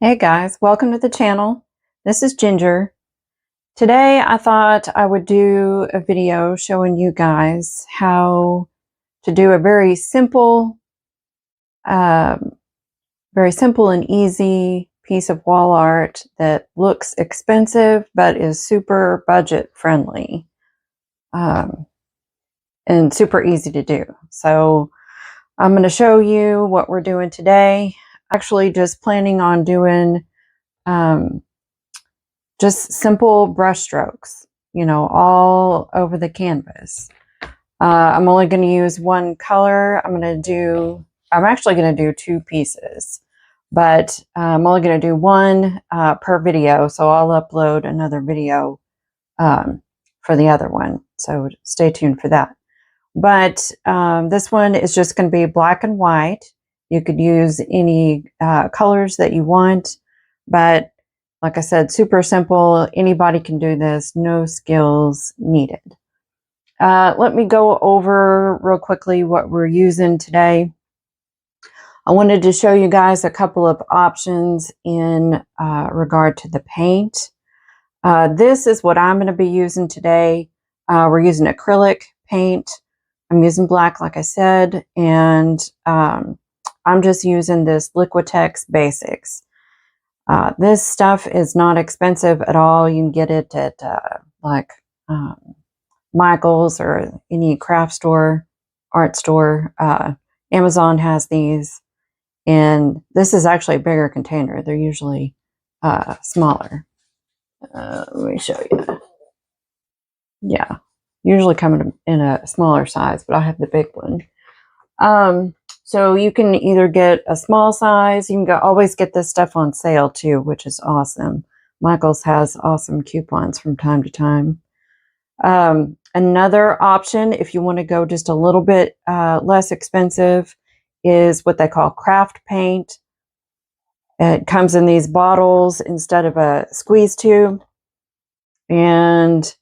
Hey guys, welcome to the channel. This is Ginger. Today I thought I would do a video showing you guys how to do a um, very simple and easy piece of wall art that looks expensive but is super budget friendly and super easy to do. So I'm going to show you what we're doing today. Actually, just planning on doing just simple brush strokes, you know, all over the canvas. I'm only going to use one color. I'm actually going to do two pieces, but I'm only going to do one per video. So I'll upload another video for the other one. So stay tuned for that. But this one is just going to be black and white. You could use any colors that you want, but like I said, super simple. Anybody can do this. No skills needed. Let me go over real quickly what we're using today. I wanted to show you guys a couple of options in regard to the paint. This is what I'm going to be using today. We're using acrylic paint. I'm using black, like I said, and I'm just using this Liquitex Basics. This stuff is not expensive at all. You can get it at Michael's or any craft store, art store. Amazon has these, and this is actually a bigger container. They're usually smaller. Let me show you. Yeah, usually come in a smaller size, but I have the big one. So you can either get a small size. You can always get this stuff on sale too, which is awesome. Michael's has awesome coupons from time to time. Another option, if you want to go just a little bit less expensive, is what they call craft paint. It comes in these bottles instead of a squeeze tube. And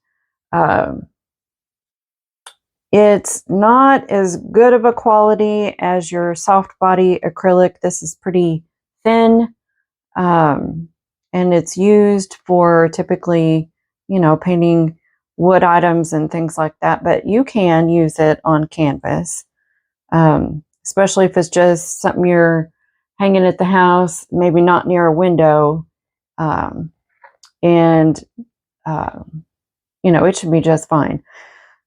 it's not as good of a quality as your soft body acrylic. This is pretty thin, and it's used for typically, you know, painting wood items and things like that, but you can use it on canvas, especially if it's just something you're hanging at the house, maybe not near a window, and you know, it should be just fine.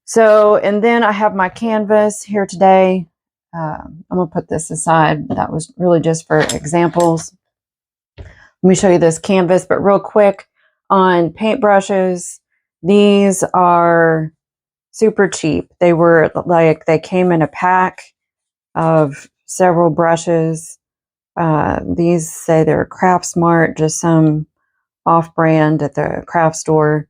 So, and then I have my canvas here today. I'm going to put this aside. That was really just for examples. Let me show you this canvas, but real quick on paintbrushes. These are super cheap. They were like, they came in a pack of several brushes. These say they're Craft Smart, just some off-brand at the craft store.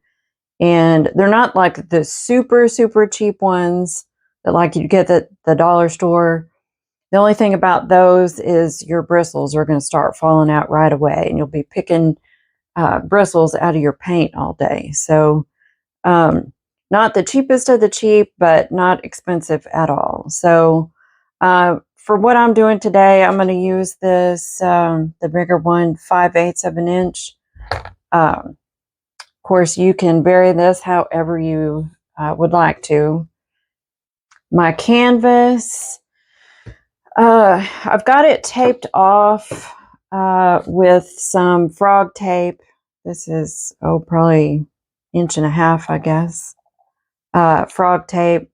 And they're not like the super, super cheap ones that like you get at the dollar store. The only thing about those is your bristles are going to start falling out right away, and you'll be picking bristles out of your paint all day. So not the cheapest of the cheap, but not expensive at all. So for what I'm doing today, I'm going to use this, the bigger one, 5/8 of an inch. Of course, you can vary this however you would like to. My canvas, I've got it taped off with some frog tape. This is, probably 1.5 inches, I guess. Frog tape.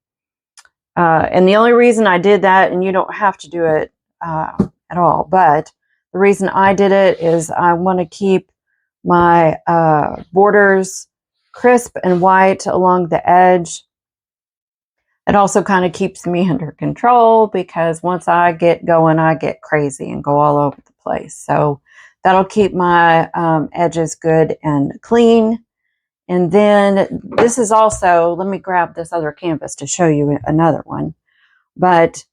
And the only reason I did that, and you don't have to do it at all, but the reason I did it is I want to keep my borders crisp and white along the edge. It also kind of keeps me under control because once I get going, I get crazy and go all over the place. So that'll keep my edges good and clean. And then this is also, let me grab this other canvas to show you another one. But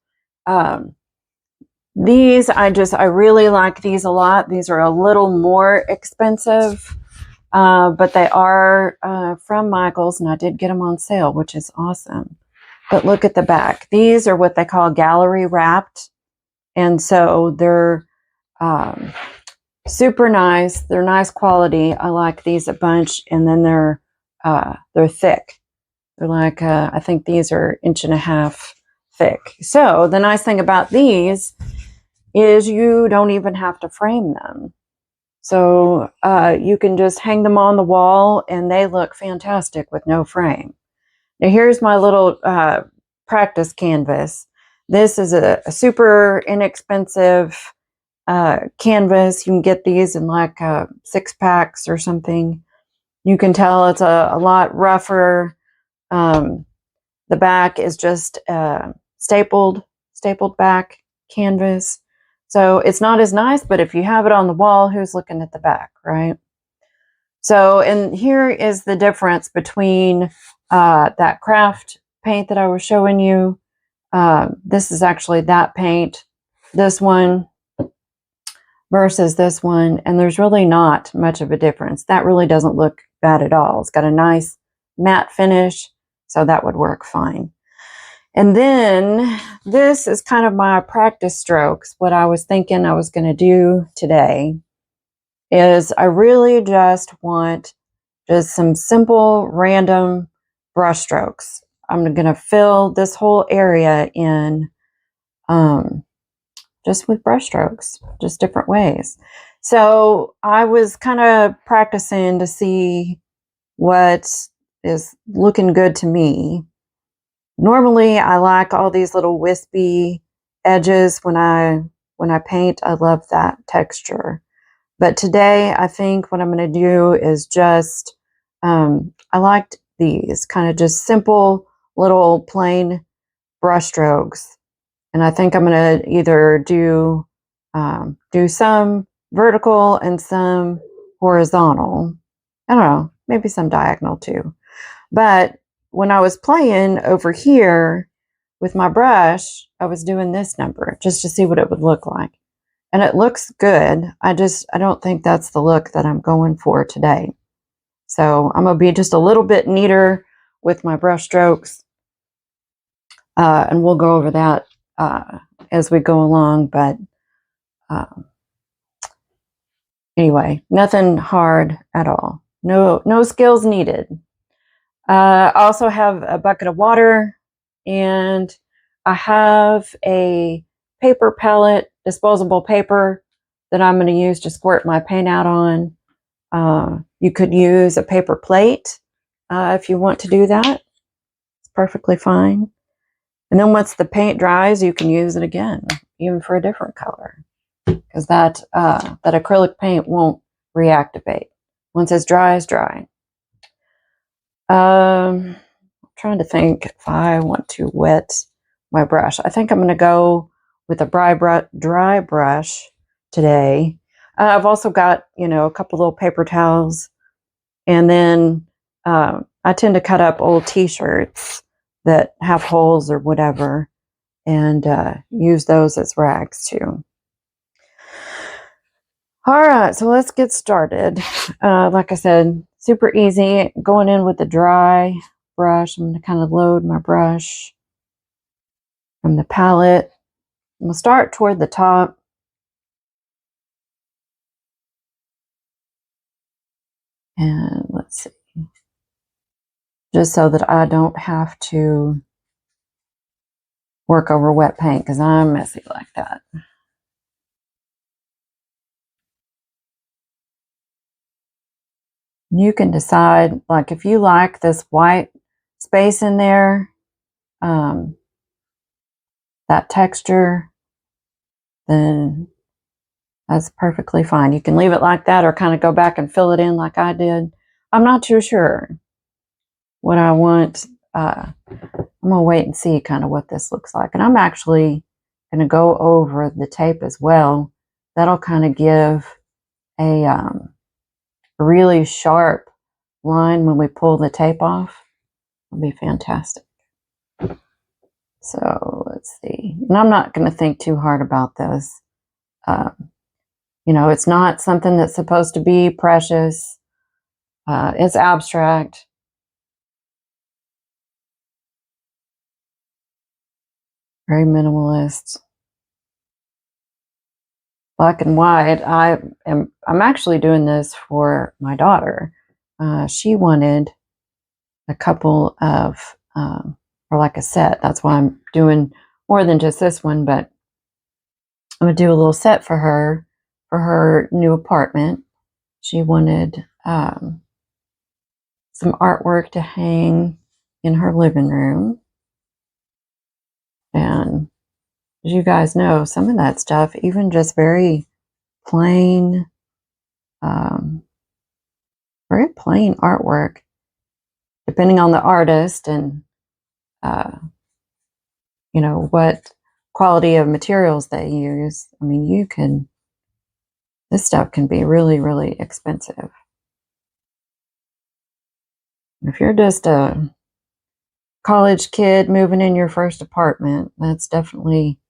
these, I really like these a lot. These are a little more expensive, but they are from Michael's, and I did get them on sale, which is awesome. But look at the back. These are what they call gallery wrapped. And so they're Super nice. They're nice quality. I like these a bunch, and then they're thick. They're like I think these are 1.5 inches thick. So the nice thing about these is you don't even have to frame them. So you can just hang them on the wall, and they look fantastic with no frame. Now here's my little practice canvas. This is a super inexpensive canvas. You can get these in like 6 packs or something. You can tell it's a lot rougher. The back is just stapled back canvas. So it's not as nice, but if you have it on the wall, who's looking at the back, right? So, and here is the difference between that craft paint that I was showing you. This is actually that paint, this one versus this one, and there's really not much of a difference. That really doesn't look bad at all. It's got a nice matte finish, so that would work fine. And then this is kind of my practice strokes. What I was thinking I was going to do today is I really just want just some simple random brush strokes. I'm going to fill this whole area in just with brush strokes, just different ways. So I was kind of practicing to see what is looking good to me. Normally, I like all these little wispy edges when I paint. I love that texture. But today, I think what I'm going to do is just, I liked these kind of just simple little plain brush strokes. And I think I'm going to either do some vertical and some horizontal. I don't know, maybe some diagonal too. But when I was playing over here with my brush, I was doing this number just to see what it would look like. And it looks good. I don't think that's the look that I'm going for today. So I'm going to be just a little bit neater with my brush strokes. And we'll go over that as we go along. But anyway, nothing hard at all. No skills needed. I also have a bucket of water, and I have a paper palette, disposable paper, that I'm going to use to squirt my paint out on. You could use a paper plate if you want to do that. It's perfectly fine. And then once the paint dries, you can use it again, even for a different color, because that acrylic paint won't reactivate. Once it's dry, it's dry. I'm trying to think if I want to wet my brush. I think I'm going to go with a dry brush today. I've also got, a couple little paper towels, and then I tend to cut up old t-shirts that have holes or whatever, and use those as rags too. All right, so let's get started. Like I said, super easy. Going in with the dry brush. I'm going to kind of load my brush from the palette. I'm going to start toward the top. And let's see. Just so that I don't have to work over wet paint, because I'm messy like that. You can decide, like, if you like this white space in there, that texture, then that's perfectly fine. You can leave it like that or kind of go back and fill it in like I did. I'm not too sure what I want. I'm going to wait and see kind of what this looks like. And I'm actually going to go over the tape as well. That'll kind of give a really sharp line when we pull the tape off. It'll be fantastic. So let's see. And I'm not going to think too hard about this. It's not something that's supposed to be precious. It's abstract. Very minimalist. black and white. I'm actually doing this for my daughter. She wanted a couple of, or like a set. That's why I'm doing more than just this one, but I'm going to do a little set for her new apartment. She wanted some artwork to hang in her living room. And as you guys know, some of that stuff, even just very plain, very plain artwork, depending on the artist and, you know, what quality of materials they use. I mean, this stuff can be really, really expensive. If you're just a college kid moving in your first apartment, that's definitely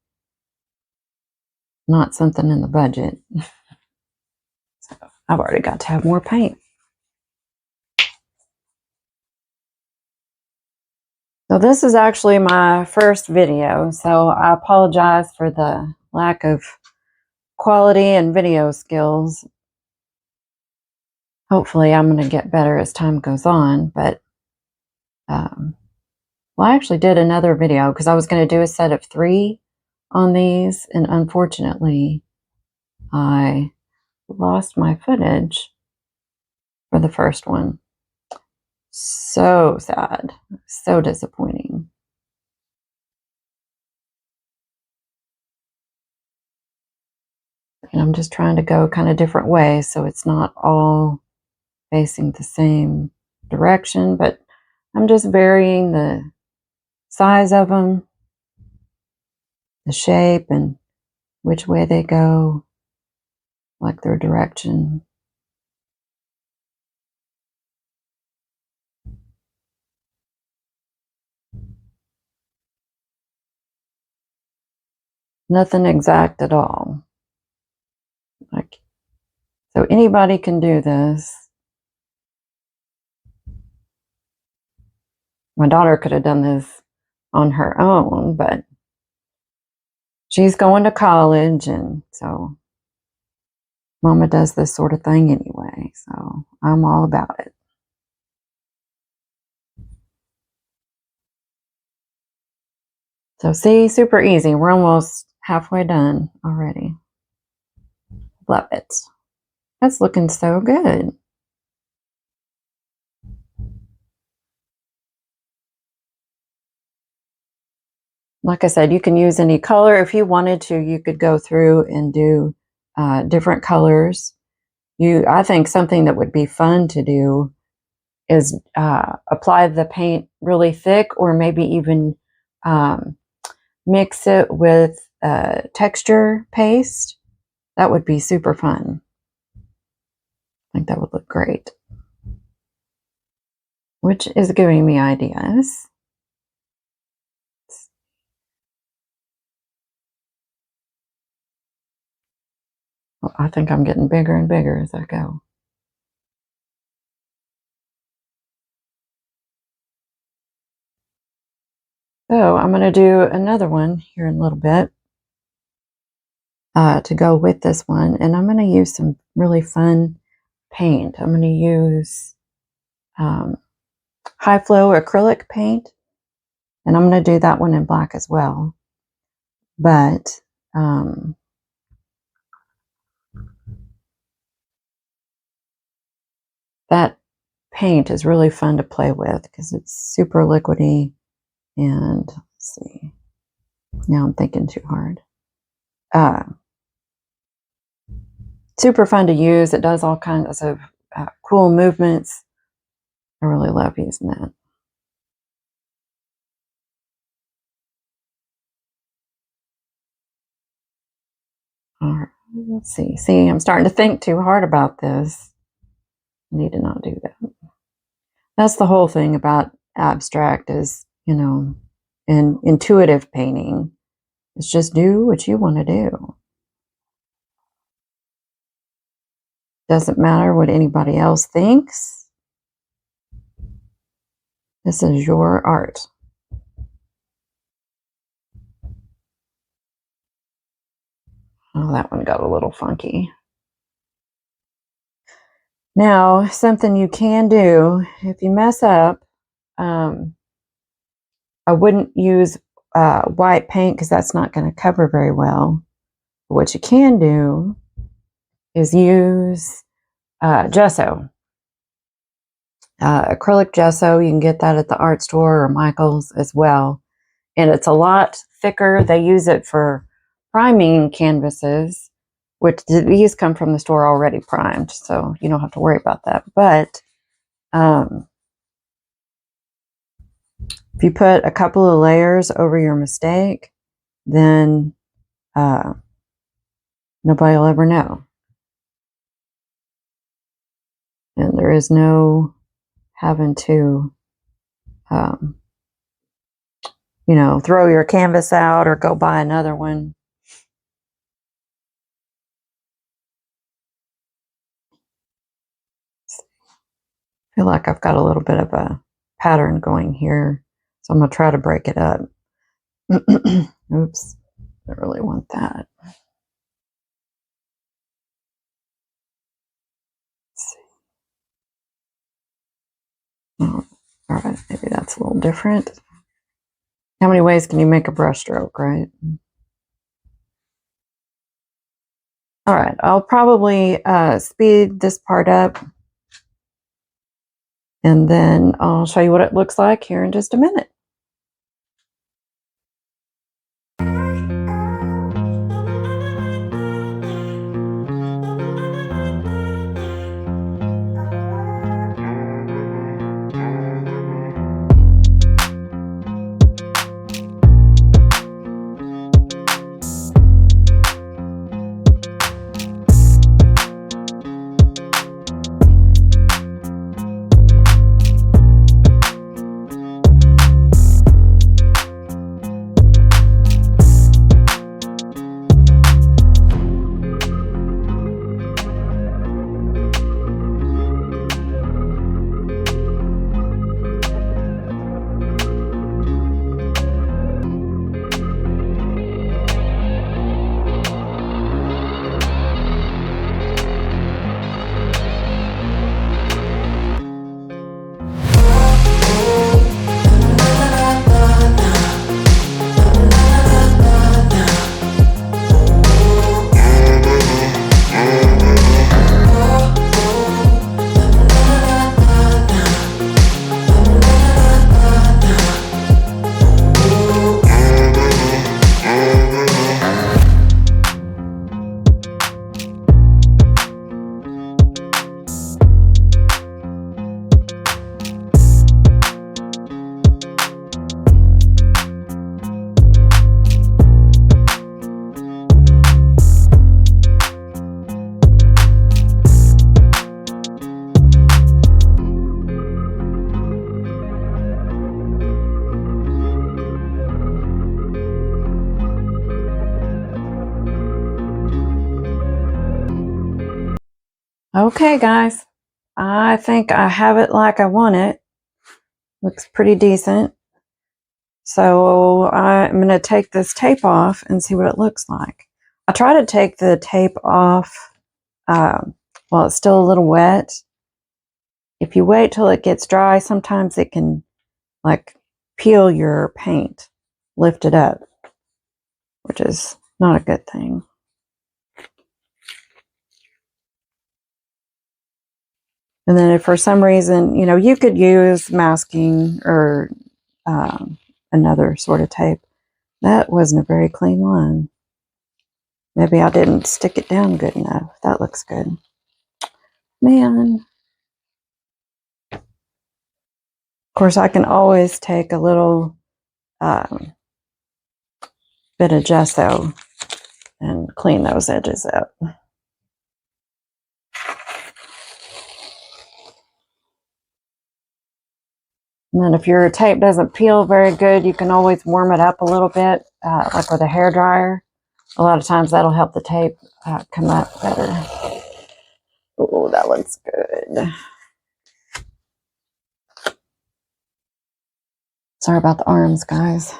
not something in the budget. So I've already got to have more paint. So this is actually my first video, so I apologize for the lack of quality and video skills. Hopefully I'm going to get better as time goes on, but well, I actually did another video because I was going to do a set of 3 on these, and unfortunately I lost my footage for the first one. So sad, so disappointing. And I'm just trying to go kind of different ways so it's not all facing the same direction, but I'm just varying the size of them, the shape, and which way they go, like their direction. Nothing exact at all. Like, so anybody can do this. My daughter could have done this on her own, but she's going to college, and so Mama does this sort of thing anyway, so I'm all about it. So see, super easy. We're almost halfway done already. Love it. That's looking so good. Like I said, you can use any color. If you wanted to, you could go through and do different colors. I think something that would be fun to do is apply the paint really thick, or maybe even mix it with texture paste. That would be super fun. I think that would look great. Which is giving me ideas. Well, I think I'm getting bigger and bigger as I go. So I'm going to do another one here in a little bit to go with this one. And I'm going to use some really fun paint. I'm going to use high flow acrylic paint. And I'm going to do that one in black as well. But that paint is really fun to play with because it's super liquidy. And let's see, now I'm thinking too hard. Super fun to use. It does all kinds of cool movements. I really love using that. All right, let's see. See, I'm starting to think too hard about this. I need to not do that. That's the whole thing about abstract is, you know, and intuitive painting. It's just do what you want to do. Doesn't matter what anybody else thinks. This is your art. Oh, that one got a little funky. Now, something you can do if you mess up, I wouldn't use white paint because that's not going to cover very well. But what you can do is use gesso. Acrylic gesso, you can get that at the art store or Michael's as well. And it's a lot thicker. They use it for priming canvases, which these come from the store already primed, so you don't have to worry about that. But if you put a couple of layers over your mistake, then nobody will ever know. And there is no having to, you know, throw your canvas out or go buy another one. I feel like I've got a little bit of a pattern going here, so I'm going to try to break it up. Oops, I really want that. Let's see. Oh, all right, maybe that's a little different. How many ways can you make a brush stroke, right? All right, I'll probably speed this part up, and then I'll show you what it looks like here in just a minute. Okay, guys, I think I have it like I want it. Looks pretty decent. So I'm going to take this tape off and see what it looks like. I try to take the tape off while it's still a little wet. If you wait till it gets dry, sometimes it can like peel your paint, lift it up, which is not a good thing. And then if for some reason, you know, you could use masking or another sort of tape. That wasn't a very clean one. Maybe I didn't stick it down good enough. That looks good. Man. Of course, I can always take a little bit of gesso and clean those edges up. And then if your tape doesn't peel very good, you can always warm it up a little bit, like with a hairdryer. A lot of times that'll help the tape come up better. Oh, that looks good. Sorry about the arms, guys.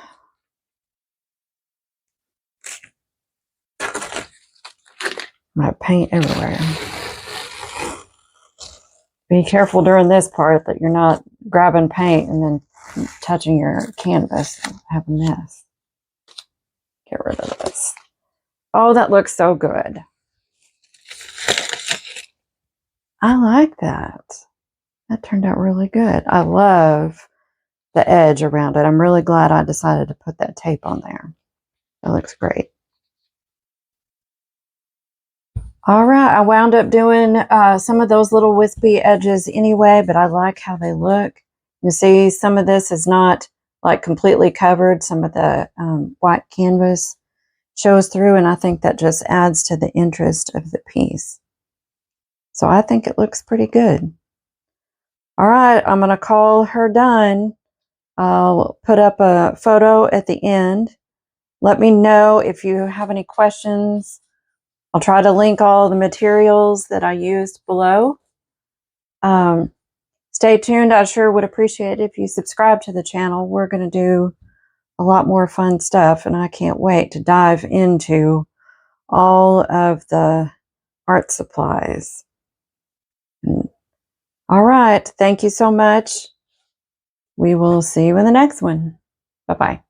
I have paint everywhere. Be careful during this part that you're not grabbing paint and then touching your canvas and have a mess. Get rid of this. Oh, that looks so good. I like that. That turned out really good. I love the edge around it. I'm really glad I decided to put that tape on there. That looks great. All right, I wound up doing some of those little wispy edges anyway, but I like how they look. You see some of this is not like completely covered. Some of the white canvas shows through, and I think that just adds to the interest of the piece. So I think it looks pretty good. All right, I'm going to call her done. I'll put up a photo at the end. Let me know if you have any questions. I'll try to link all the materials that I used below. Stay tuned. I sure would appreciate it if you subscribe to the channel. We're going to do a lot more fun stuff, and I can't wait to dive into all of the art supplies. All right. Thank you so much. We will see you in the next one. Bye-bye.